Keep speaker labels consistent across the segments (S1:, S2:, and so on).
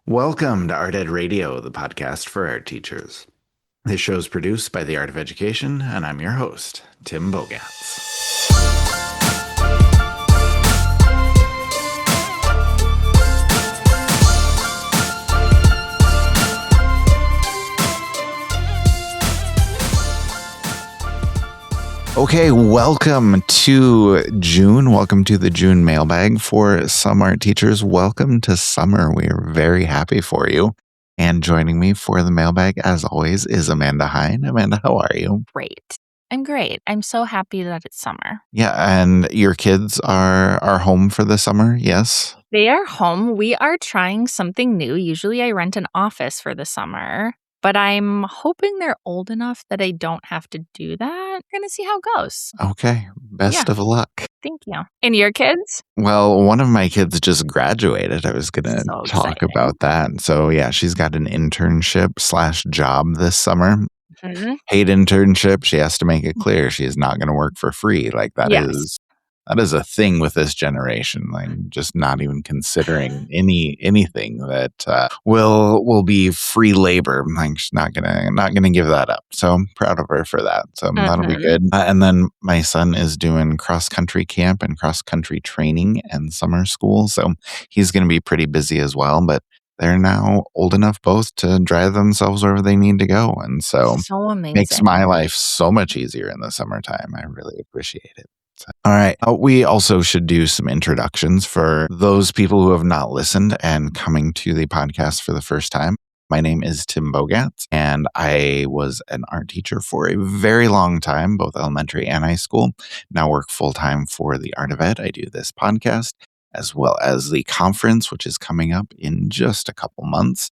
S1: Welcome to Art Ed Radio, the podcast for art teachers. This show is produced by the Art of Education, and I'm your host, Tim Bogatz. Okay, welcome to June. Welcome to the June Mailbag for some art teachers. Welcome to summer. We are very happy for you. And joining me for the mailbag, as always, is Amanda Heyn. Amanda, how are you?
S2: Great. I'm great. I'm so happy that it's summer.
S1: Yeah, and your kids are home for the summer, yes?
S2: They are home. We are trying something new. Usually I rent an office for the summer, but I'm hoping they're old enough that I don't have to do that. We're going to see how it goes.
S1: Okay, best of luck.
S2: Thank you. And your kids?
S1: Well, one of my kids just graduated. I was going to talk
S2: exciting.
S1: about that. So yeah, she's got an internship/job this summer.
S2: Mm-hmm.
S1: Paid internship. She has to make it clear she is not going to work for free. Like that is a thing with this generation. Like just not even considering anything that will be free labor. Like she's not gonna give that up. So I'm proud of her for that. So that'll be good. And then my son is doing cross country camp and cross country training and summer school. So he's gonna be pretty busy as well. But they're now old enough both to drive themselves wherever they need to go. And so
S2: amazing.
S1: Makes my life so much easier in the summertime. I really appreciate it. All right. We also should do some introductions for those people who have not listened and coming to the podcast for the first time. My name is Tim Bogatz, and I was an art teacher for a very long time, both elementary and high school. Now work full-time for the Art of Ed. I do this podcast, as well as the conference, which is coming up in just a couple months.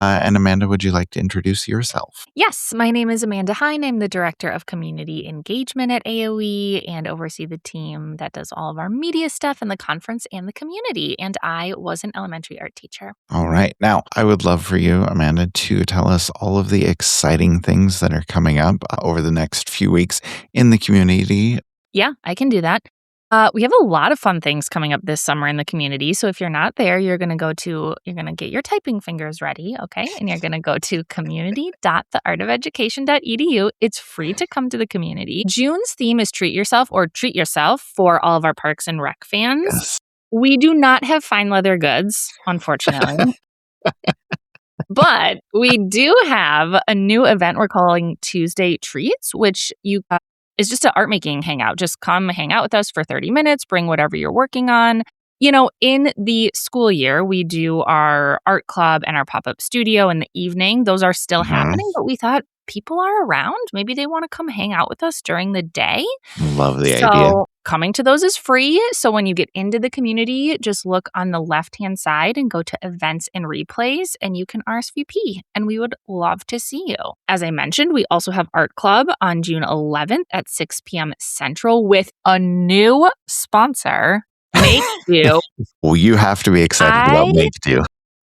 S1: And Amanda, would you like to introduce yourself?
S2: Yes, my name is Amanda Heyn. I'm the Director of Community Engagement at AOE and oversee the team that does all of our media stuff in the conference and the community. And I was an elementary art teacher.
S1: All right. Now, I would love for you, Amanda, to tell us all of the exciting things that are coming up over the next few weeks in the community.
S2: Yeah, I can do that. We have a lot of fun things coming up this summer in the community. So if you're not there, you're going to get your typing fingers ready, okay? And you're going to go to community.theartofeducation.edu. It's free to come to the community. June's theme is treat yourself or treat yourself for all of our Parks and Rec fans.
S1: Yes.
S2: We do not have fine leather goods, unfortunately. But we do have a new event we're calling Tuesday Treats, which is just an art making hangout. Just come hang out with us for 30 minutes, bring whatever you're working on. You know, in the school year, we do our art club and our pop-up studio in the evening. Those are still happening, but we thought people are around. Maybe they want to come hang out with us during the day.
S1: Love the idea.
S2: Coming to those is free. So when you get into the community, just look on the left-hand side and go to events and replays, and you can RSVP. And we would love to see you. As I mentioned, we also have Art Club on June 11th at 6 p.m. Central with a new sponsor, Make Do.
S1: Well, you have to be excited about Make Do.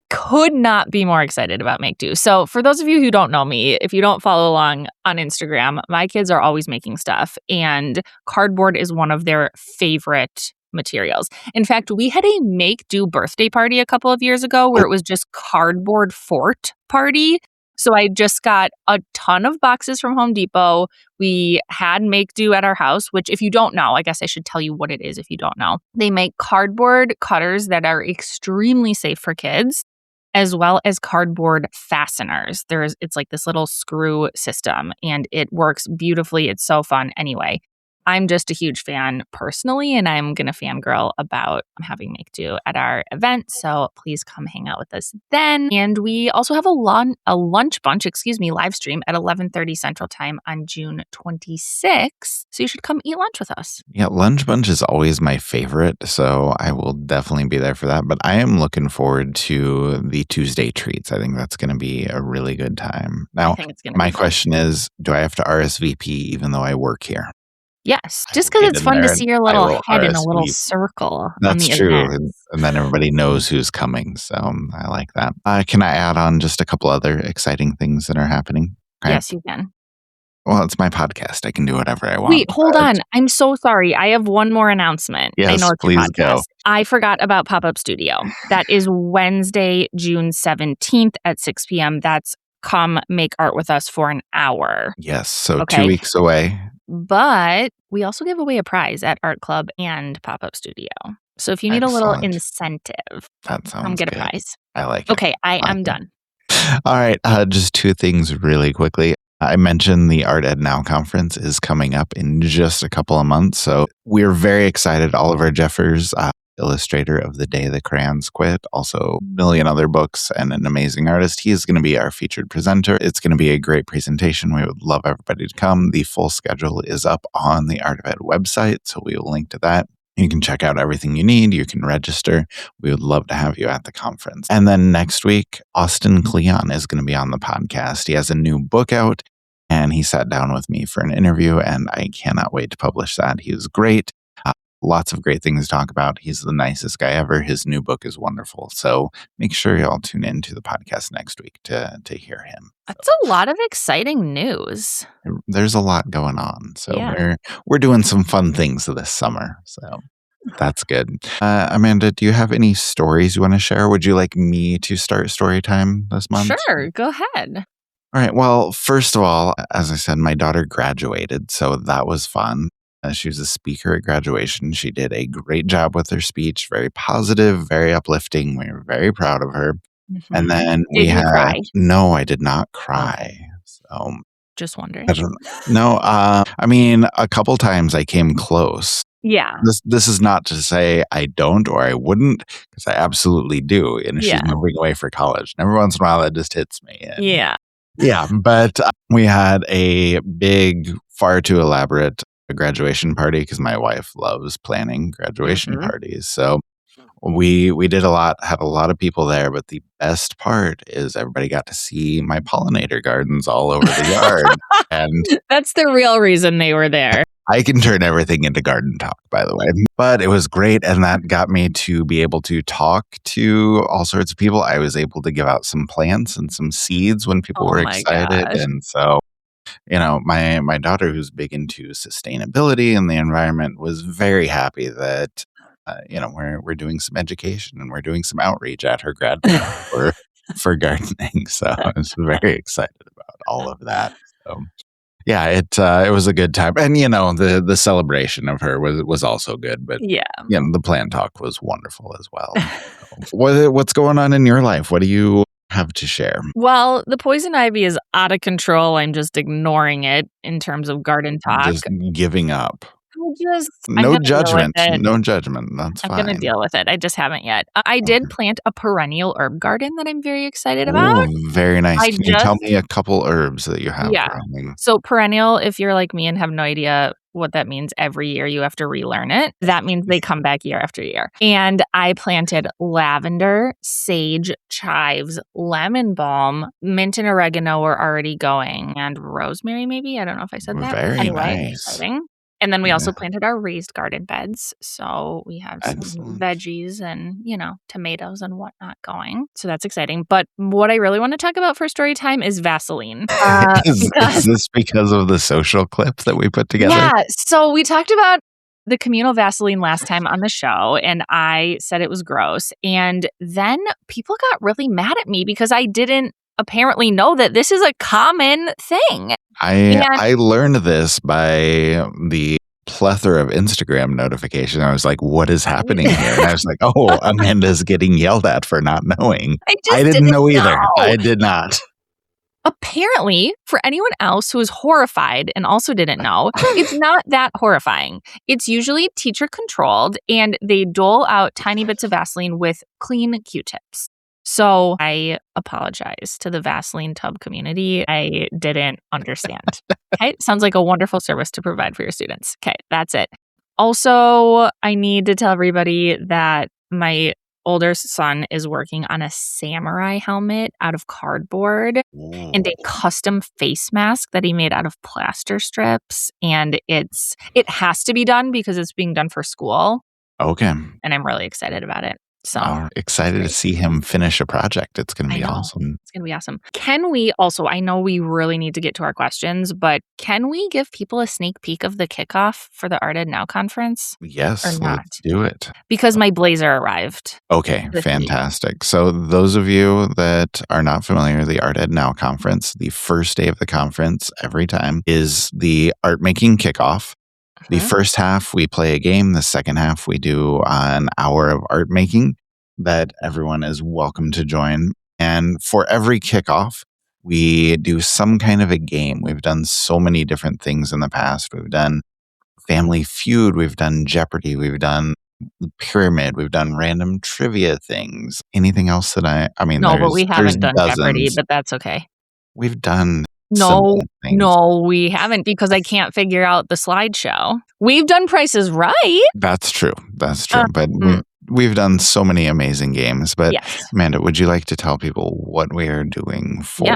S2: Could not be more excited about Make Do. So for those of you who don't know me, if you don't follow along on Instagram, my kids are always making stuff, and cardboard is one of their favorite materials. In fact, we had a Make Do birthday party a couple of years ago where it was just cardboard fort party. So I just got a ton of boxes from Home Depot. We had Make Do at our house, which if you don't know, I guess I should tell you what it is if you don't know. They make cardboard cutters that are extremely safe for kids, as well as cardboard fasteners. It's like this little screw system, and it works beautifully. It's so fun. Anyway, I'm just a huge fan personally, and I'm going to fangirl about having Make Do at our event. So please come hang out with us then. And we also have a lunch bunch, live stream at 11:30 Central Time on June 26th. So you should come eat lunch with us.
S1: Yeah, lunch bunch is always my favorite. So I will definitely be there for that. But I am looking forward to the Tuesday treats. I think that's going to be a really good time. Now, my question is, do I have to RSVP even though I work here?
S2: Yes, just because it's fun to see your little head in a little circle.
S1: That's true. And then everybody knows who's coming. So I like that. Can I add on just a couple other exciting things that are happening?
S2: Okay. Yes, you can.
S1: Well, it's my podcast. I can do whatever I
S2: Wait,
S1: want.
S2: hold on. I'm so sorry. I have one more announcement. I
S1: Yes,
S2: know it's your
S1: please go.
S2: podcast. I forgot about Pop-Up Studio. That is Wednesday, June 17th at 6 p.m. That's come make art with us for an hour.
S1: Yes, so
S2: Okay.
S1: 2 weeks away.
S2: But we also give away a prize at Art Club and Pop-Up Studio. So if you need a little incentive,
S1: that sounds
S2: come get
S1: good.
S2: a prize.
S1: I like it.
S2: Okay, I'm done.
S1: All right, just 2 things really quickly. I mentioned the Art Ed Now conference is coming up in just a couple of months, so we're very excited. Oliver Jeffers, illustrator of The Day the Crayons Quit, also a million other books and an amazing artist. He is going to be our featured presenter. It's going to be a great presentation. We would love everybody to come. The full schedule is up on the Art of Ed website, so we will link to that. You can check out everything you need. You can register. We would love to have you at the conference. And then next week, Austin Kleon is going to be on the podcast. He has a new book out, and he sat down with me for an interview, and I cannot wait to publish that. He was great. Lots of great things to talk about. He's the nicest guy ever. His new book is wonderful. So make sure y'all tune in to the podcast next week to hear him.
S2: That's a lot of exciting news.
S1: There's a lot going on. So we're doing some fun things this summer. So that's good. Amanda, do you have any stories you want to share? Would you like me to start story time this month?
S2: Sure, go ahead.
S1: All right. Well, first of all, as I said, my daughter graduated. So that was fun. She was a speaker at graduation. She did a great job with her speech, very positive, very uplifting. We were very proud of her. Mm-hmm. And then
S2: did you cry?
S1: No, I did not cry.
S2: Okay.
S1: So
S2: just wondering.
S1: No, I mean, a couple times I came close.
S2: Yeah.
S1: This is not to say I don't or I wouldn't, because I absolutely do. And she's moving away for college. And every once in a while that just hits me. And yeah, but we had a big, far too elaborate graduation party because my wife loves planning graduation parties. So we did a lot, had a lot of people there, but the best part is everybody got to see my pollinator gardens all over the yard. And
S2: that's the real reason they were there.
S1: I can turn everything into garden talk, by the way. But it was great, and that got me to be able to talk to all sorts of people. I was able to give out some plants and some seeds when people were excited.
S2: Gosh.
S1: And so my daughter, who's big into sustainability and the environment, was very happy that we're doing some education and we're doing some outreach at her grad for gardening. So I was very excited about all of that. So yeah, it was a good time, and the celebration of her was also good. But the plant talk was wonderful as well. So, what's going on in your life? What do you have to share?
S2: Well, the poison ivy is out of control. I'm just ignoring it in terms of garden talk.
S1: Just giving up.
S2: No
S1: judgment. No judgment. That's fine.
S2: I'm going to deal with it. I just haven't yet. I did plant a perennial herb garden that I'm very excited about.
S1: Ooh, very nice. Can you tell me a couple herbs that you have?
S2: So perennial, if you're like me and have no idea what that means, every year you have to relearn it. That means they come back year after year. And I planted lavender, sage, chives, lemon balm, mint and oregano were already going, and rosemary maybe. I don't know if I said that.
S1: Very nice.
S2: Exciting. And then we also planted our raised garden beds. So we have some veggies and, tomatoes and whatnot going. So that's exciting. But what I really want to talk about for story time is Vaseline.
S1: Is this because of the social clip that we put together?
S2: Yeah. So we talked about the communal Vaseline last time on the show, and I said it was gross. And then people got really mad at me because I didn't apparently know that this is a common thing.
S1: I learned this by the plethora of Instagram notifications. I was like, what is happening here? And I was like, oh, Amanda's getting yelled at for not knowing. I didn't know either. I did not.
S2: Apparently, for anyone else who is horrified and also didn't know, it's not that horrifying. It's usually teacher controlled, and they dole out tiny bits of Vaseline with clean Q-tips. So I apologize to the Vaseline tub community. I didn't understand. Okay, sounds like a wonderful service to provide for your students. Okay, that's it. Also, I need to tell everybody that my older son is working on a samurai helmet out of cardboard and a custom face mask that he made out of plaster strips. And it has to be done because it's being done for school.
S1: Okay.
S2: And I'm really excited about it. So
S1: excited to see him finish a project. It's going to be awesome.
S2: It's going to be awesome. Can we also, I know we really need to get to our questions, but can we give people a sneak peek of the kickoff for the Art Ed Now conference?
S1: Yes, let's do it.
S2: Because my blazer arrived.
S1: Okay, fantastic. So those of you that are not familiar, the Art Ed Now conference, the first day of the conference every time is the art making kickoff. The first half, we play a game. The second half, we do an hour of art making that everyone is welcome to join. And for every kickoff, we do some kind of a game. We've done so many different things in the past. We've done Family Feud. We've done Jeopardy. We've done Pyramid. We've done random trivia things. Anything else that I mean,
S2: no, but we haven't done
S1: dozens.
S2: Jeopardy, but that's okay.
S1: We've done
S2: No, we haven't because I can't figure out the slideshow. We've done Price is Right.
S1: That's true. But we've done so many amazing games. But Amanda, would you like to tell people what we are doing for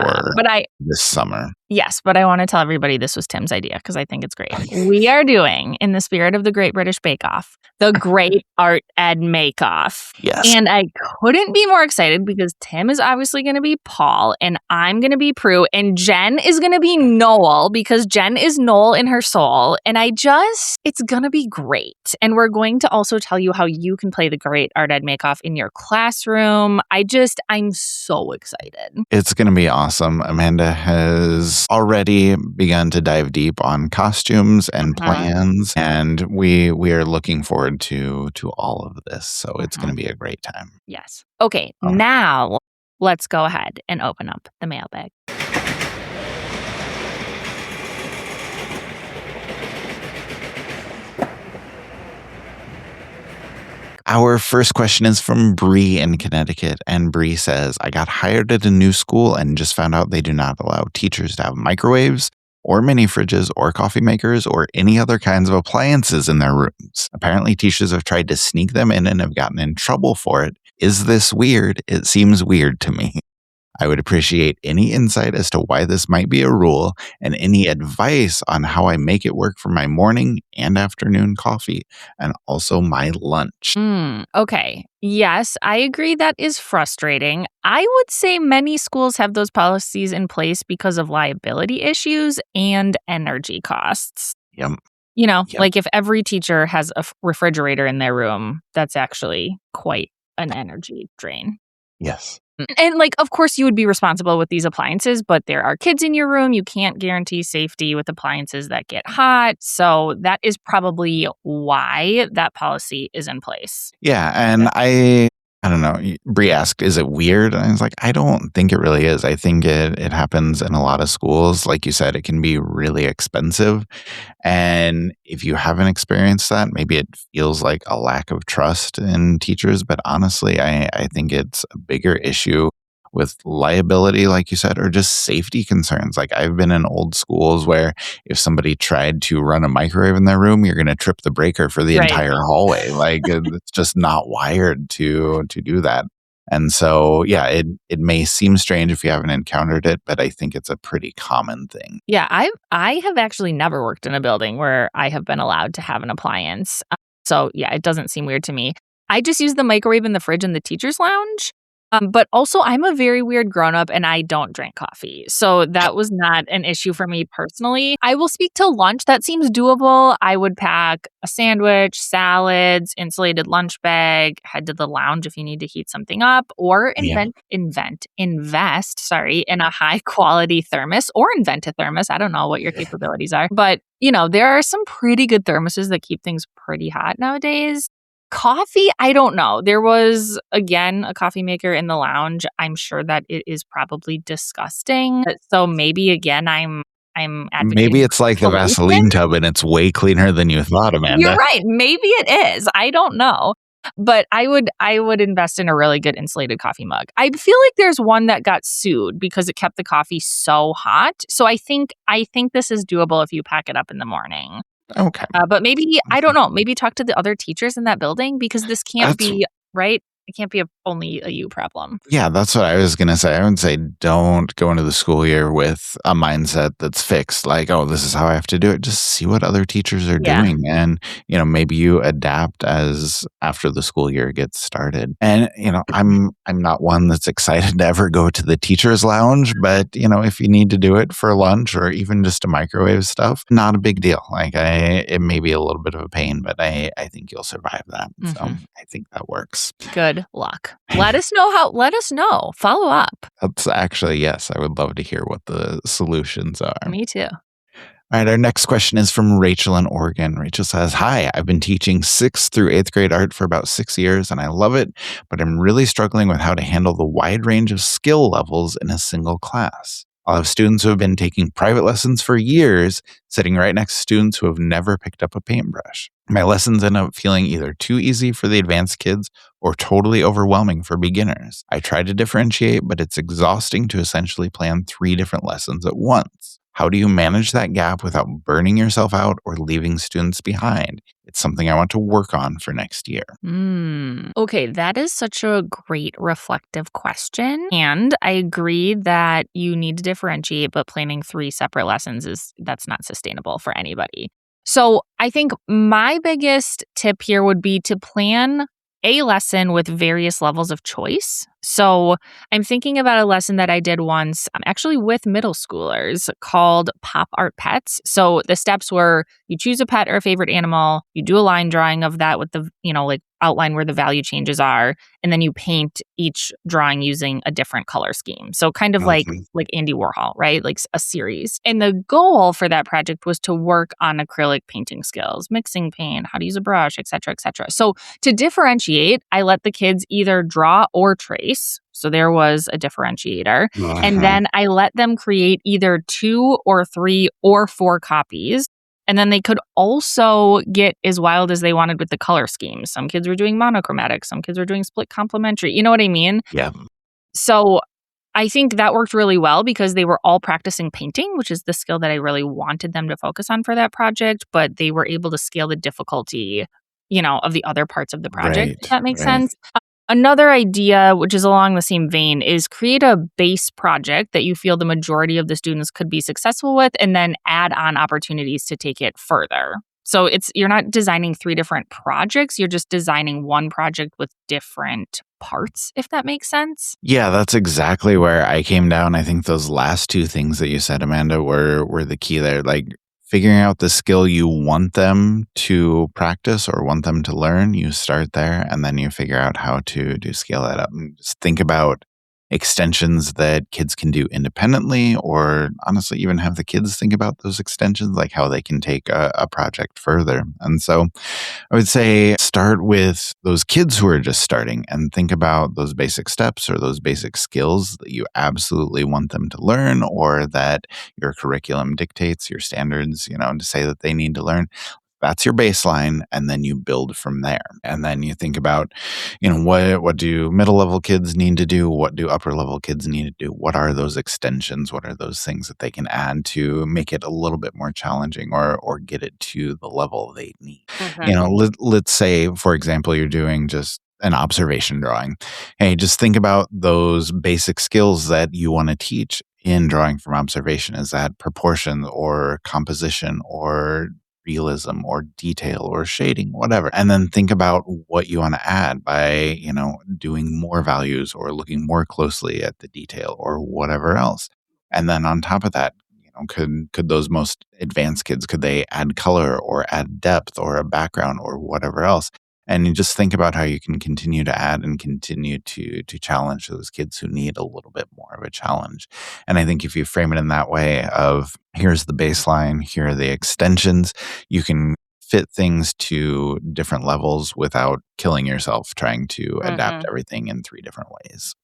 S1: this summer?
S2: Yes, but I want to tell everybody this was Tim's idea because I think it's great. We are doing, in the spirit of the Great British Bake Off, the Great Art Ed Make-Off.
S1: Yes.
S2: And I couldn't be more excited because Tim is obviously going to be Paul and I'm going to be Prue and Jen is going to be Noel because Jen is Noel in her soul. And it's going to be great. And we're going to also tell you how you can play the Great Art Ed Make-Off in your classroom. I'm so excited.
S1: It's going to be awesome. Amanda has already begun to dive deep on costumes and plans, and we are looking forward to all of this. So it's going to be a great time.
S2: Yes. Okay, now let's go ahead and open up the mailbag.
S1: Our first question is from Bree in Connecticut, and Bree says, I got hired at a new school and just found out they do not allow teachers to have microwaves or mini fridges or coffee makers or any other kinds of appliances in their rooms. Apparently, teachers have tried to sneak them in and have gotten in trouble for it. Is this weird? It seems weird to me. I would appreciate any insight as to why this might be a rule and any advice on how I make it work for my morning and afternoon coffee and also my lunch.
S2: Okay. Yes, I agree that is frustrating. I would say many schools have those policies in place because of liability issues and energy costs.
S1: Yep.
S2: Like if every teacher has a refrigerator in their room, that's actually quite an energy drain.
S1: Yes.
S2: And of course you would be responsible with these appliances, but there are kids in your room. You can't guarantee safety with appliances that get hot. So that is probably why that policy is in place.
S1: Yeah. And I don't know. Bree asked, is it weird? And I was like, I don't think it really is. I think it happens in a lot of schools. Like you said, it can be really expensive. And if you haven't experienced that, maybe it feels like a lack of trust in teachers. But honestly, I think it's a bigger issue with liability, like you said, or just safety concerns. Like I've been in old schools where if somebody tried to run a microwave in their room, you're going to trip the breaker for the entire hallway. Like it's just not wired to do that. And so, yeah, it may seem strange if you haven't encountered it, but I think it's a pretty common thing.
S2: Yeah, I have actually never worked in a building where I have been allowed to have an appliance. So yeah, it doesn't seem weird to me. I just use the microwave in the fridge in the teacher's lounge. But also, I'm a very weird grown-up and I don't drink coffee. So that was not an issue for me personally. I will speak to lunch. That seems doable. I would pack a sandwich, salads, insulated lunch bag, head to the lounge if you need to heat something up, or invest in a high-quality thermos or invent a thermos. I don't know what your capabilities are. But, there are some pretty good thermoses that keep things pretty hot nowadays. Coffee, I don't know. There was, again, a coffee maker in the lounge. I'm sure that it is probably disgusting. So maybe, again, I'm advocating.
S1: Maybe it's like the Vaseline tub and it's way cleaner than you thought, Amanda.
S2: You're right. Maybe it is. I don't know. But I would invest in a really good insulated coffee mug. I feel like there's one that got sued because it kept the coffee so hot. So I think this is doable if you pack it up in the morning.
S1: Okay.
S2: But maybe, I don't know, maybe talk to the other teachers in that building because this can't be, right? it can't be only a you problem.
S1: Yeah, that's what I was going to say. I would say don't go into the school year with a mindset that's fixed, like, oh, this is how I have to do it. Just see what other teachers are
S2: Yeah.
S1: doing. And, maybe you adapt as after the school year gets started. And, I'm not one that's excited to ever go to the teacher's lounge, but, if you need to do it for lunch or even just to microwave stuff, not a big deal. Like it may be a little bit of a pain, but I think you'll survive that. So I think that works.
S2: Good luck. Let us know. Follow up.
S1: That's actually, yes, I would love to hear what the solutions are.
S2: Me too.
S1: All right, our next question is from Rachel in Oregon. Rachel says, hi, I've been teaching 6th through 8th grade art for about 6 years, and I love it, but I'm really struggling with how to handle the wide range of skill levels in a single class. I'll have students who have been taking private lessons for years, sitting right next to students who have never picked up a paintbrush. My lessons end up feeling either too easy for the advanced kids or totally overwhelming for beginners. I try to differentiate, but it's exhausting to essentially plan 3 different lessons at once. How do you manage that gap without burning yourself out or leaving students behind? It's something I want to work on for next year.
S2: Okay, that is such a great reflective question. And I agree that you need to differentiate, but planning 3 separate lessons that's not sustainable for anybody. So I think my biggest tip here would be to plan a lesson with various levels of choice. So I'm thinking about a lesson that I did once, actually with middle schoolers, called Pop Art Pets. So the steps were you choose a pet or a favorite animal, you do a line drawing of that with the, like outline where the value changes are, and then you paint each drawing using a different color scheme. So kind of like Andy Warhol, right? Like a series. And the goal for that project was to work on acrylic painting skills, mixing paint, how to use a brush, et cetera, et cetera. So to differentiate, I let the kids either draw or trace. So there was a differentiator. And then I let them create either 2 or 3 or 4 copies. And then they could also get as wild as they wanted with the color schemes. Some kids were doing monochromatic. Some kids were doing split complementary. You know what I mean?
S1: Yeah.
S2: So I think that worked really well because they were all practicing painting, which is the skill that I really wanted them to focus on for that project. But they were able to scale the difficulty, of the other parts of the project, if that makes sense. Another idea, which is along the same vein, is create a base project that you feel the majority of the students could be successful with, and then add on opportunities to take it further. So you're not designing 3 different projects, you're just designing one project with different parts, if that makes sense.
S1: Yeah, that's exactly where I came down. I think those last 2 things that you said, Amanda, were the key there. Like figuring out the skill you want them to practice or want them to learn, you start there, and then you figure out how to scale that up. And just think about extensions that kids can do independently, or honestly, even have the kids think about those extensions, like how they can take a project further. And so I would say start with those kids who are just starting and think about those basic steps or those basic skills that you absolutely want them to learn, or that your curriculum dictates, your standards, to say that they need to learn. That's your baseline, and then you build from there. And then you think about, what do middle level kids need to do? What do upper level kids need to do? What are those extensions? What are those things that they can add to make it a little bit more challenging or get it to the level they need? Let's say, for example, you're doing just an observation drawing. Hey, just think about those basic skills that you want to teach in drawing from observation. Is that proportion or composition or realism or detail or shading, whatever. And then think about what you want to add by, doing more values or looking more closely at the detail or whatever else. And then on top of that, could those most advanced kids, could they add color or add depth or a background or whatever else? And you just think about how you can continue to add and continue to challenge those kids who need a little bit more of a challenge. And I think if you frame it in that way of here's the baseline, here are the extensions, you can fit things to different levels without killing yourself trying to adapt everything in 3 different ways.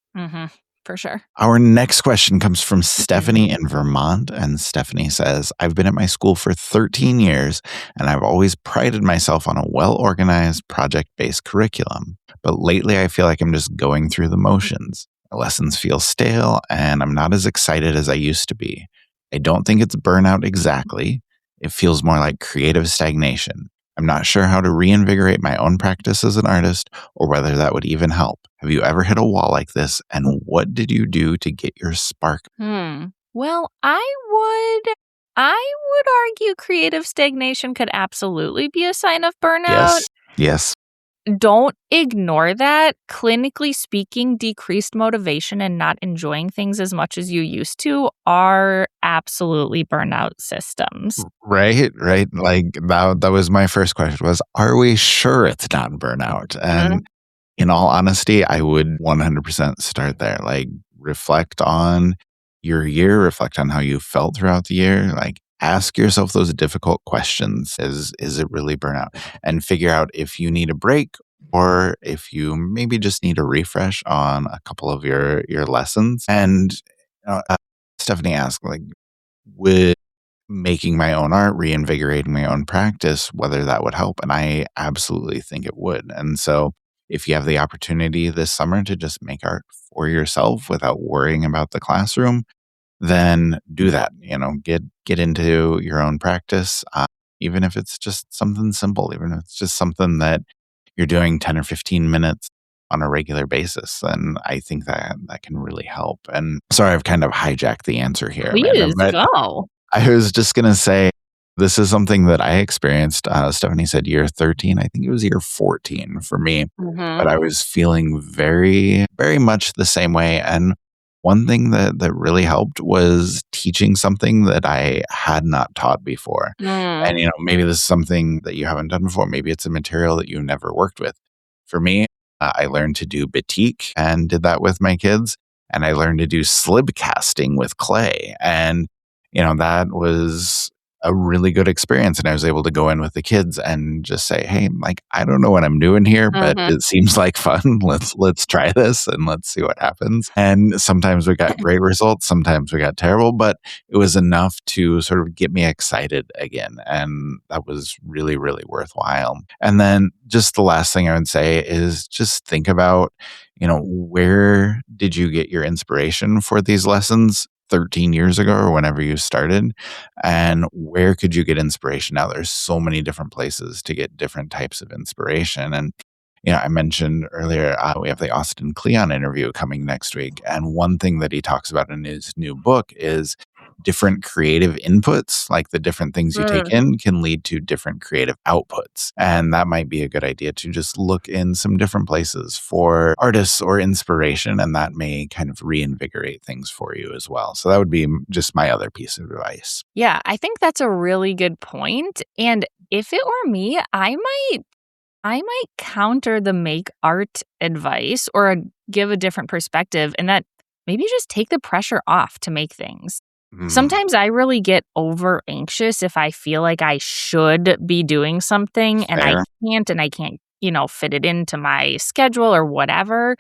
S2: For sure.
S1: Our next question comes from Stephanie in Vermont. And Stephanie says, I've been at my school for 13 years, and I've always prided myself on a well-organized, project-based curriculum. But lately, I feel like I'm just going through the motions. My lessons feel stale, and I'm not as excited as I used to be. I don't think it's burnout exactly. It feels more like creative stagnation. I'm not sure how to reinvigorate my own practice as an artist or whether that would even help. Have you ever hit a wall like this? And what did you do to get your spark?
S2: Well, I would argue creative stagnation could absolutely be a sign of burnout.
S1: Yes. Yes.
S2: Don't ignore that. Clinically speaking, decreased motivation and not enjoying things as much as you used to are absolutely burnout systems.
S1: Right. Right. Like that was my first question was, are we sure it's not burnout?
S2: Mhm.
S1: And in all honesty, I would 100% start there. Like, reflect on your year, reflect on how you felt throughout the year. Like, ask yourself those difficult questions. Is it really burnout? And figure out if you need a break or if you maybe just need a refresh on a couple of your lessons. And Stephanie asked, like, would making my own art, reinvigorating my own practice, whether that would help. And I absolutely think it would. And so if you have the opportunity this summer to just make art for yourself without worrying about the classroom, then do that. Get into your own practice, even if it's just something simple, even if it's just something that you're doing 10 or 15 minutes on a regular basis, then I think that can really help. And sorry, I've kind of hijacked the answer here, Amanda,
S2: Please
S1: but
S2: go.
S1: I was just going to say, this is something that I experienced. Stephanie said year 13. I think it was year 14 for me, but I was feeling very, very much the same way. And one thing that really helped was teaching something that I had not taught before.
S2: Mm.
S1: And, maybe this is something that you haven't done before. Maybe it's a material that you never worked with. For me, I learned to do batik and did that with my kids. And I learned to do slib casting with clay. And that was a really good experience. And I was able to go in with the kids and just say, hey, like, I don't know what I'm doing here, but
S2: Mhm.
S1: it seems like fun. Let's try this and let's see what happens. And sometimes we got great results. Sometimes we got terrible, but it was enough to sort of get me excited again. And that was really, really worthwhile. And then just the last thing I would say is just think about, where did you get your inspiration for these lessons 13 years ago or whenever you started, and where could you get inspiration now? There's so many different places to get different types of inspiration. And I mentioned earlier, we have the Austin Kleon interview coming next week, and one thing that he talks about in his new book is different creative inputs, like the different things you take
S2: Mm.
S1: in can lead to different creative outputs. And that might be a good idea to just look in some different places for artists or inspiration, and that may kind of reinvigorate things for you as well. So that would be just my other piece of advice.
S2: Yeah, I think that's a really good point. And if it were me, I might counter the make art advice or give a different perspective, and that maybe just take the pressure off to make things.
S1: Mm,
S2: Sometimes I really get over anxious if I feel like I should be doing something and
S1: fair.
S2: I can't, fit it into my schedule or whatever.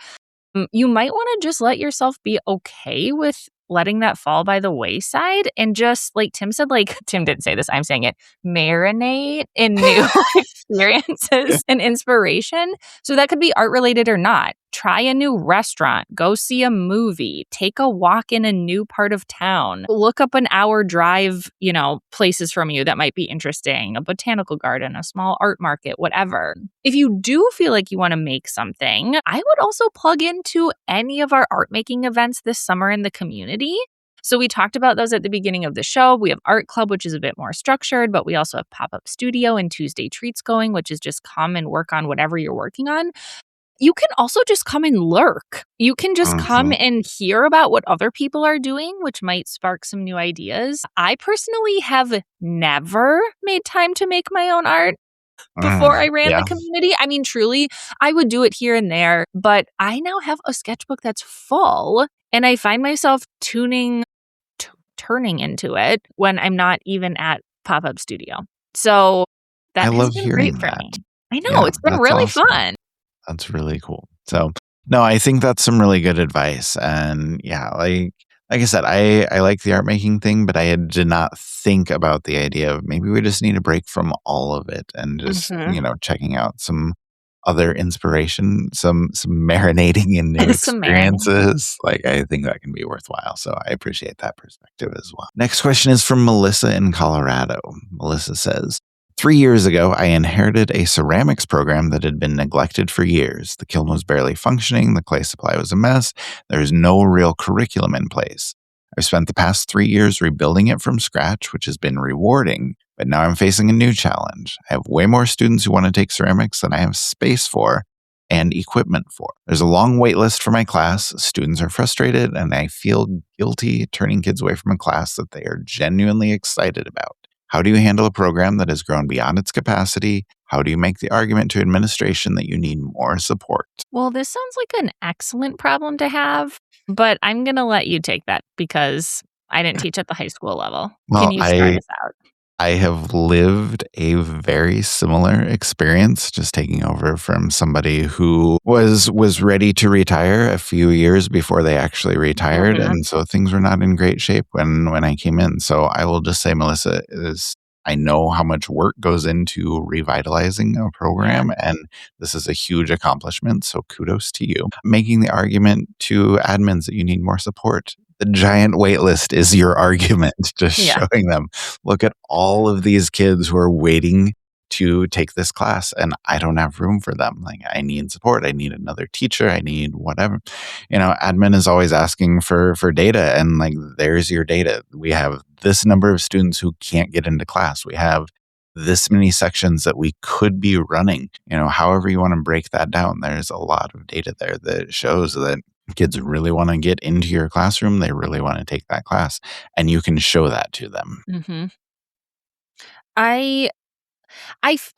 S2: You might want to just let yourself be okay with letting that fall by the wayside and just like Tim said, like Tim didn't say this, I'm saying it, marinate in new experiences and inspiration. So that could be art related or not. Try a new restaurant, go see a movie, take a walk in a new part of town, look up an hour drive, places from you that might be interesting, a botanical garden, a small art market, whatever. If you do feel like you want to make something, I would also plug into any of our art making events this summer in the community. So we talked about those at the beginning of the show. We have Art Club, which is a bit more structured, but we also have Pop-Up Studio and Tuesday Treats going, which is just come and work on whatever you're working on. You can also just come and lurk. You can just come
S1: Mhm.
S2: and hear about what other people are doing, which might spark some new ideas. I personally have never made time to make my own art before I ran the
S1: Yeah.
S2: community. I mean, truly, I would do it here and there, but I now have a sketchbook that's full, and I find myself turning into it when I'm not even at Pop-Up Studio. So
S1: I
S2: that has
S1: love
S2: been great
S1: hearing
S2: for
S1: that.
S2: me. I know,
S1: Yeah,
S2: it's been
S1: that's
S2: really
S1: awesome.
S2: fun.
S1: That's really cool. So, no, I think that's some really good advice. And yeah, like I said, I like the art making thing, but did not think about the idea of maybe we just need a break from all of it and just,
S2: Mhm.
S1: checking out some other inspiration, some marinating in new
S2: Some marinade.
S1: experiences. Like, I think that can be worthwhile. So I appreciate that perspective as well. Next question is from Melissa in Colorado. Melissa says, 3 years ago, I inherited a ceramics program that had been neglected for years. The kiln was barely functioning, the clay supply was a mess, there's no real curriculum in place. I've spent the past 3 years rebuilding it from scratch, which has been rewarding, but now I'm facing a new challenge. I have way more students who want to take ceramics than I have space for and equipment for. There's a long wait list for my class. Students are frustrated, and I feel guilty turning kids away from a class that they are genuinely excited about. How do you handle a program that has grown beyond its capacity? How do you make the argument to administration that you need more support?
S2: Well, this sounds like an excellent problem to have, but I'm going to let you take that because I didn't teach at the high school level. Can
S1: Well,
S2: you start
S1: I
S2: us out?
S1: I have lived a very similar experience, just taking over from somebody who was ready to retire a few years before they actually retired,
S2: Mhm.
S1: and so things were not in great shape when I came in. So I will just say, Melissa, is I know how much work goes into revitalizing a
S2: Yeah.
S1: program, and this is a huge accomplishment. So kudos to you. Making the argument to admins that you need more support. The giant wait list is your argument, just
S2: Yeah.
S1: showing them, look at all of these kids who are waiting to take this class, and I don't have room for them. Like, I need support. I need another teacher. I need whatever. Admin is always asking for data, and like, there's your data. We have this number of students who can't get into class. We have this many sections that we could be running. However you want to break that down, there's a lot of data there that shows that kids really want to get into your classroom. They really want to take that class, and you can show that to them.
S2: Mhm. I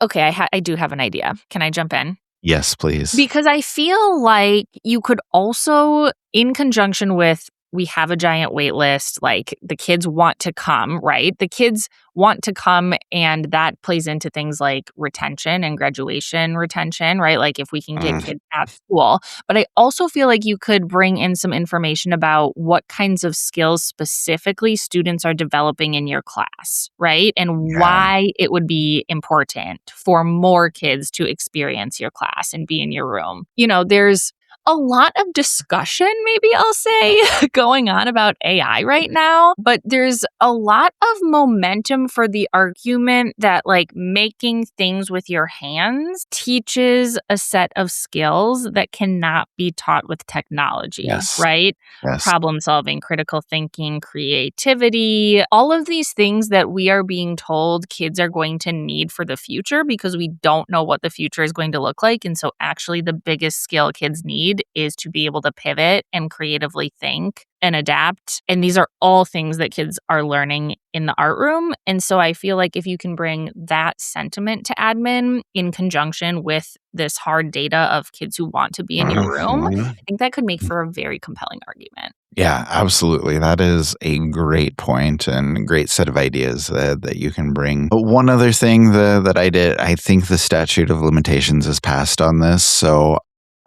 S2: okay, I do have an idea. Can I jump in?
S1: Yes, please.
S2: Because I feel like you could also, in conjunction with we have a giant wait list, like the kids want to come, right? The kids want to come, and that plays into things like retention and graduation retention, right? Like if we can get
S1: Mm,
S2: kids at school. But I also feel like you could bring in some information about what kinds of skills specifically students are developing in your class, right? And
S1: yeah.
S2: why it would be important for more kids to experience your class and be in your room. There's a lot of discussion, maybe I'll say, going on about AI right now, but there's a lot of momentum for the argument that like making things with your hands teaches a set of skills that cannot be taught with technology,
S1: Yes.
S2: right?
S1: Yes.
S2: Problem solving, critical thinking, creativity, all of these things that we are being told kids are going to need for the future because we don't know what the future is going to look like. And so, actually, the biggest skill kids need is to be able to pivot and creatively think and adapt. And these are all things that kids are learning in the art room. And so, I feel like if you can bring that sentiment to admin in conjunction with this hard data of kids who want to be in your room,
S1: Mhm.
S2: I think that could make for a very compelling argument.
S1: Yeah, absolutely. That is a great point and a great set of ideas that you can bring. But one other thing that I did, I think the statute of limitations is passed on this. So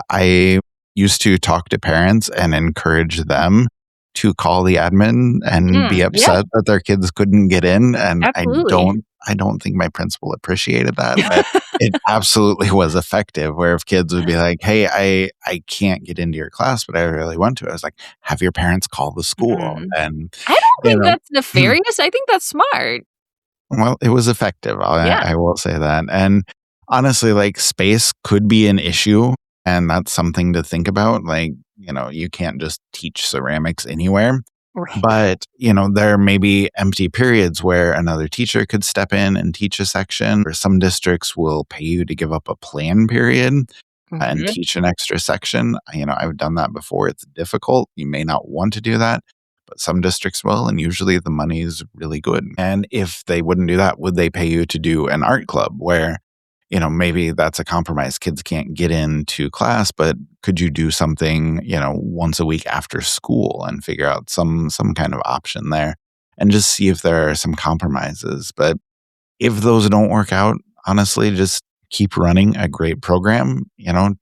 S1: I used to talk to parents and encourage them to call the admin and be
S2: Yeah,
S1: upset that their kids couldn't get in. And I
S2: absolutely.
S1: don't I don't think my principal appreciated that, but it absolutely was effective where if kids would be like, "Hey, I can't get into your class, but I really want to." I was like, "Have your parents call the school."
S2: Mm.
S1: And,
S2: I don't
S1: you
S2: think
S1: know,
S2: that's nefarious. I think that's smart.
S1: well, it was effective.
S2: Yeah.
S1: I will say that. And honestly, like, space could be an issue, and that's something to think about. Like, you can't just teach ceramics anywhere.
S2: Right.
S1: But, there may be empty periods where another teacher could step in and teach a section, or some districts will pay you to give up a plan period and
S2: Mhm.
S1: teach an extra section. I've done that before. It's difficult. You may not want to do that, but some districts will, and usually the money is really good. And if they wouldn't do that, would they pay you to do an art club where, maybe that's a compromise. Kids can't get into class, but could you do something, once a week after school and figure out some kind of option there and just see if there are some compromises. But if those don't work out, honestly, just keep running a great program.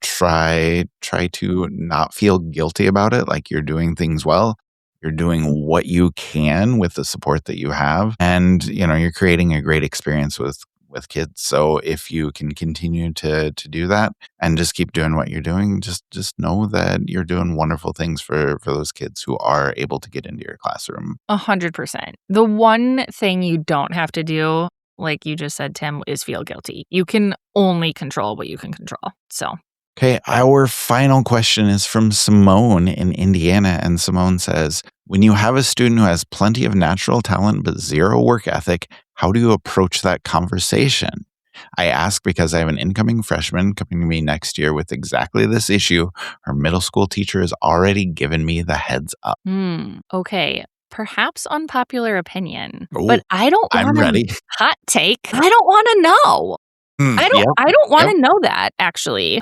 S1: Try to not feel guilty about it, like you're doing things well. You're doing what you can with the support that you have, and you're creating a great experience with kids. So if you can continue to do that and just keep doing what you're doing, just know that you're doing wonderful things for those kids who are able to get into your classroom.
S2: 100%. The one thing you don't have to do like you just said, Tim, is feel guilty. You can only control what you can control. So.
S1: Okay, our final question is from Simone in Indiana. And Simone says, when you have a student who has plenty of natural talent but zero work ethic, how do you approach that conversation? I ask because I have an incoming freshman coming to me next year with exactly this issue. Her middle school teacher has already given me the heads up.
S2: Okay. Perhaps unpopular opinion,
S1: Ooh,
S2: but I don't
S1: I'm
S2: want
S1: ready.
S2: to hot take. I don't want to know. I don't want to know that, actually.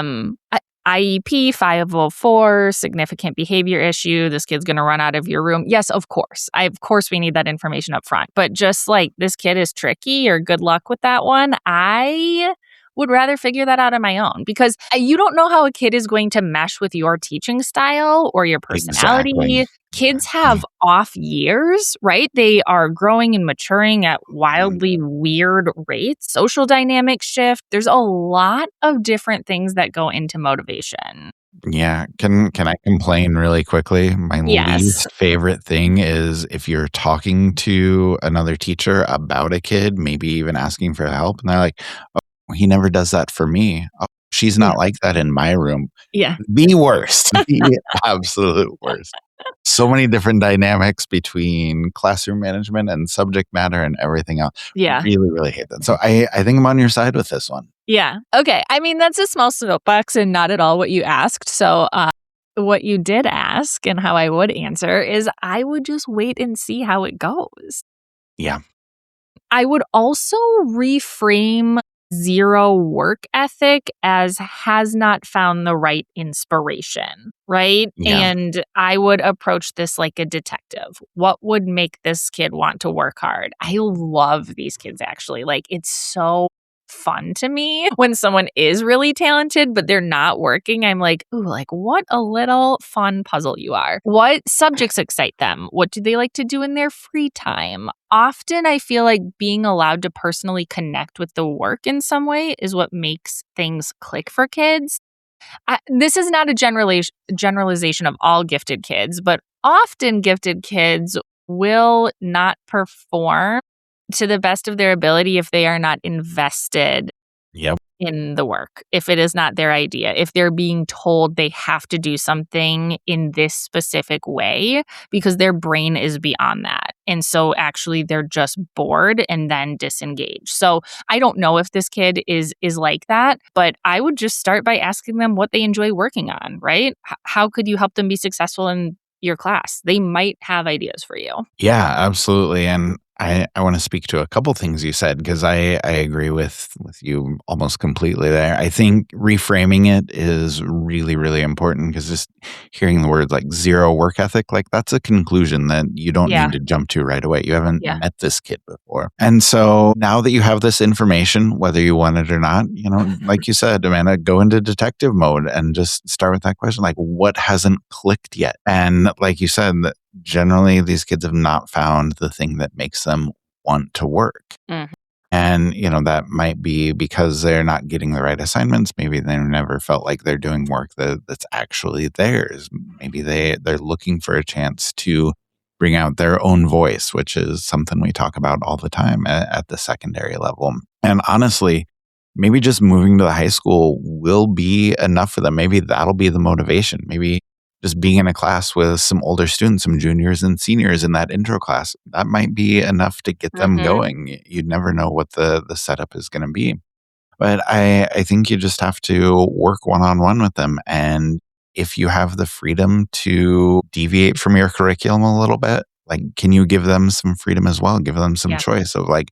S2: IEP 504, significant behavior issue. This kid's going to run out of your room. Yes, of course. Of course, we need that information up front. But just like this kid is tricky or good luck with that one, I would rather figure that out on my own because you don't know how a kid is going to mesh with your teaching style or your personality.
S1: Exactly.
S2: Kids have off years, right? They are growing and maturing at wildly weird rates. Social dynamics shift. There's a lot of different things that go into motivation.
S1: Yeah. Can I complain really quickly? My least favorite thing is if you're talking to another teacher about a kid, maybe even asking for help, and they're like, oh, he never does that for me. Oh, she's not like that in my room.
S2: Yeah.
S1: The worst. The absolute worst. So many different dynamics between classroom management and subject matter and everything else.
S2: Yeah.
S1: Really, really hate that. So I think I'm on your side with this one.
S2: Yeah. Okay. I mean, that's a small soapbox and not at all what you asked. So what you did ask and how I would answer is I would just wait and see how it goes.
S1: Yeah.
S2: I would also reframe zero work ethic as has not found the right inspiration, right?
S1: Yeah.
S2: And I would approach this like a detective. What would make this kid want to work hard? I love these kids, actually. Like, it's so fun to me when someone is really talented, but they're not working. I'm like, ooh, like what a little fun puzzle you are. What subjects excite them? What do they like to do in their free time? Often I feel like being allowed to personally connect with the work in some way is what makes things click for kids. This is not a generalization of all gifted kids, but often gifted kids will not perform to the best of their ability if they are not invested in the work, if it is not their idea, if they're being told they have to do something in this specific way because their brain is beyond that. And so actually they're just bored and then disengaged. So I don't know if this kid is like that, but I would just start by asking them what they enjoy working on, right? How could you help them be successful in your class? They might have ideas for you.
S1: Yeah, absolutely. And I want to speak to a couple things you said because I agree with you almost completely there. I think reframing it is really, really important because just hearing the words like zero work ethic, like that's a conclusion that you don't need to jump to right away. You haven't met this kid before. And so now that you have this information, whether you want it or not, like you said, Amanda, go into detective mode and just start with that question, like what hasn't clicked yet? And like you said, that generally these kids have not found the thing that makes them want to work.
S2: Mm-hmm.
S1: And, that might be because they're not getting the right assignments. Maybe they never felt like they're doing work that's actually theirs. Maybe they're looking for a chance to bring out their own voice, which is something we talk about all the time at the secondary level. And honestly, maybe just moving to the high school will be enough for them. Maybe that'll be the motivation. Maybe just being in a class with some older students, some juniors and seniors in that intro class, that might be enough to get them going. You'd never know what the setup is going to be. But I think you just have to work one-on-one with them. And if you have the freedom to deviate from your curriculum a little bit, like, can you give them some freedom as well? Give them some choice of like,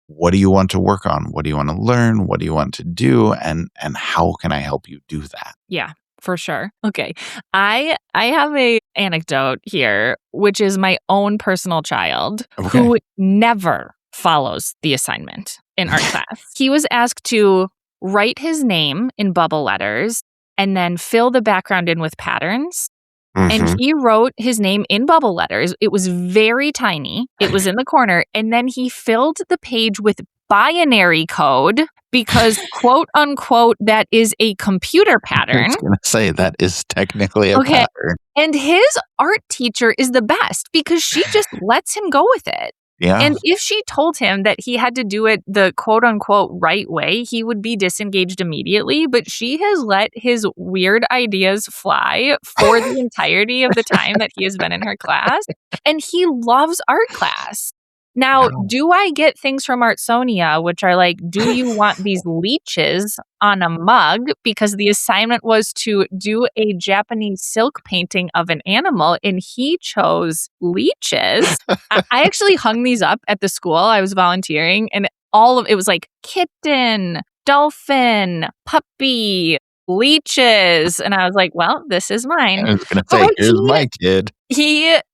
S1: what do you want to work on? What do you want to learn? What do you want to do? And how can I help you do that?
S2: Yeah. For sure. Okay. I have a anecdote here, which is my own personal child who never follows the assignment in art class. He was asked to write his name in bubble letters and then fill the background in with patterns. And he wrote his name in bubble letters. It was very tiny. It was in the corner. And then he filled the page with binary code because, quote unquote, that is a computer pattern.
S1: I was going to say that is technically a pattern.
S2: And his art teacher is the best because she just lets him go with it.
S1: Yeah.
S2: And if she told him that he had to do it the quote unquote right way, he would be disengaged immediately. But she has let his weird ideas fly for the entirety of the time that he has been in her class. And he loves art class. Now,
S1: Wow.
S2: do I get things from Artsonia, which are like, do you want these leeches on a mug? Because the assignment was to do a Japanese silk painting of an animal, and he chose leeches. I actually hung these up at the school I was volunteering, and it was like kitten, dolphin, puppy, leeches. And I was like, well, this is mine.
S1: I was going to
S2: But
S1: say,
S2: like
S1: here's my kid.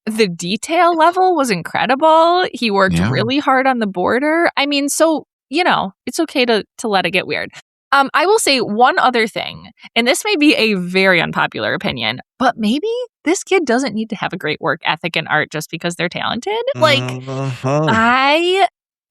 S2: the detail level was incredible. He worked really hard on the border. I mean, so, it's okay to let it get weird. I will say one other thing, and this may be a very unpopular opinion, but maybe this kid doesn't need to have a great work ethic in art just because they're talented.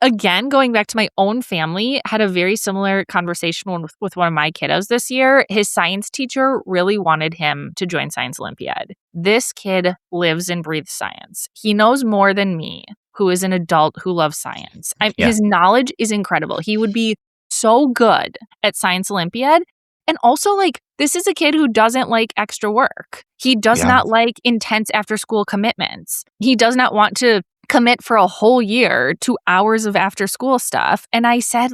S2: Again, going back to my own family, had a very similar conversation with one of my kiddos this year. His science teacher really wanted him to join Science Olympiad. This kid lives and breathes science. He knows more than me, who is an adult who loves science. His knowledge is incredible. He would be so good at Science Olympiad. And also, this is a kid who doesn't like extra work. He does not like intense after-school commitments. He does not want to commit for a whole year to hours of after-school stuff. And I said,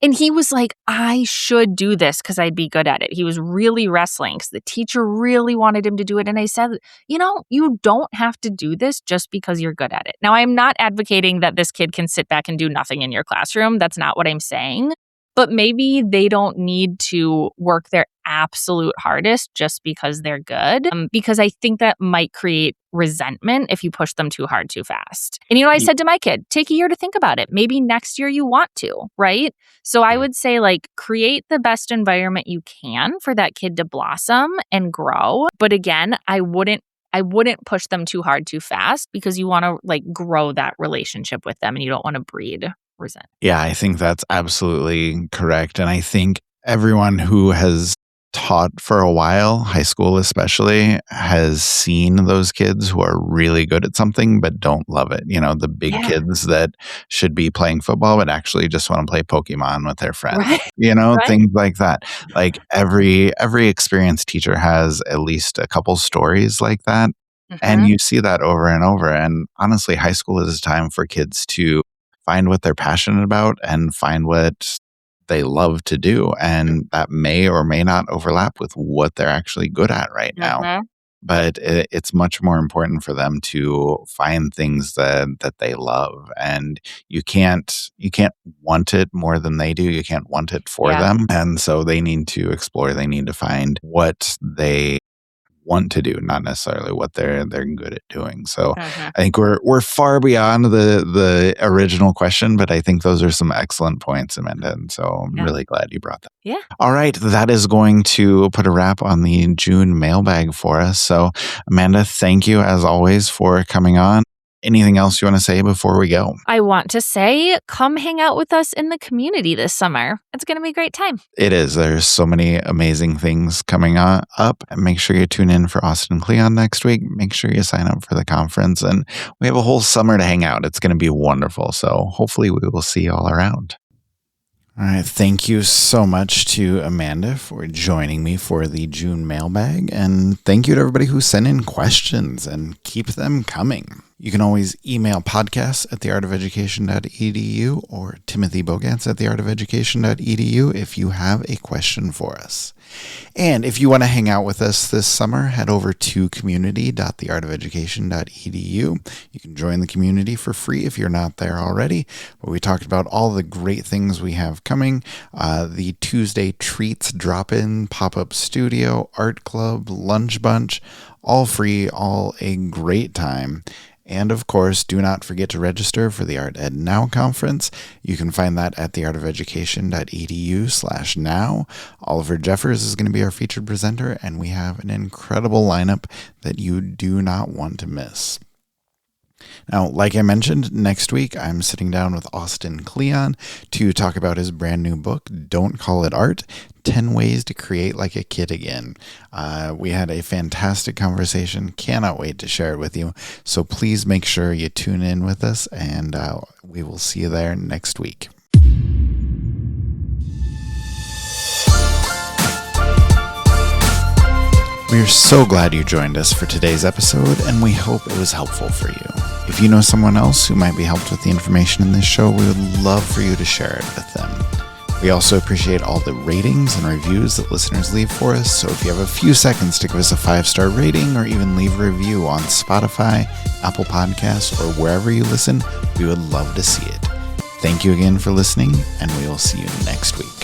S2: and he was like, I should do this because I'd be good at it. He was really wrestling because the teacher really wanted him to do it. And I said, you don't have to do this just because you're good at it. Now, I'm not advocating that this kid can sit back and do nothing in your classroom. That's not what I'm saying. But maybe they don't need to work their absolute hardest just because they're good. Because I think that might create resentment if you push them too hard too fast. And I said to my kid, take a year to think about it. Maybe next year you want to, right? So I would say create the best environment you can for that kid to blossom and grow. But again, I wouldn't push them too hard too fast because you want to grow that relationship with them and you don't want to breed resent.
S1: Yeah, I think that's absolutely correct. And I think everyone who has taught for a while, high school especially, has seen those kids who are really good at something but don't love it. The big kids that should be playing football but actually just want to play Pokemon with their friends. Right. Things like that. Every experienced teacher has at least a couple stories like that. Mm-hmm. And you see that over and over. And honestly, high school is a time for kids to find what they're passionate about and find what they love to do. And that may or may not overlap with what they're actually good at right now. But it's much more important for them to find things that they love. And you can't want it more than they do. You can't want it for them. And so they need to explore. They need to find what they want to do, not necessarily what they're good at doing. So I think we're far beyond the original question, but I think those are some excellent points, Amanda. And so I'm really glad you brought that.
S2: Yeah.
S1: All right. That is going to put a wrap on the June mailbag for us. So Amanda, thank you as always for coming on. Anything else you want to say before we go?
S2: I want to say, come hang out with us in the community this summer. It's going to be a great time.
S1: It is. There's so many amazing things coming up. And make sure you tune in for Austin and Cleon next week. Make sure you sign up for the conference. And we have a whole summer to hang out. It's going to be wonderful. So hopefully we will see you all around. All right. Thank you so much to Amanda for joining me for the June mailbag. And thank you to everybody who sent in questions, and keep them coming. You can always email podcasts@theartofeducation.edu or Timothy Bogatz at theartofeducation.edu if you have a question for us. And if you want to hang out with us this summer, head over to community.theartofeducation.edu. You can join the community for free if you're not there already. But we talked about all the great things we have coming. The Tuesday Treats Drop-In Pop-Up Studio, Art Club, Lunch Bunch, all free, all a great time. And of course, do not forget to register for the Art Ed Now conference. You can find that at theartofeducation.edu/now. Oliver Jeffers is going to be our featured presenter, and we have an incredible lineup that you do not want to miss. Now, like I mentioned, next week I'm sitting down with Austin Kleon to talk about his brand new book, Don't Call It Art, 10 Ways to Create Like a Kid Again. We had a fantastic conversation. Cannot wait to share it with you. So please make sure you tune in with us, and we will see you there next week. We are so glad you joined us for today's episode, and we hope it was helpful for you. If you know someone else who might be helped with the information in this show, we would love for you to share it with them. We also appreciate all the ratings and reviews that listeners leave for us, so if you have a few seconds to give us a 5-star rating or even leave a review on Spotify, Apple Podcasts, or wherever you listen, we would love to see it. Thank you again for listening, and we will see you next week.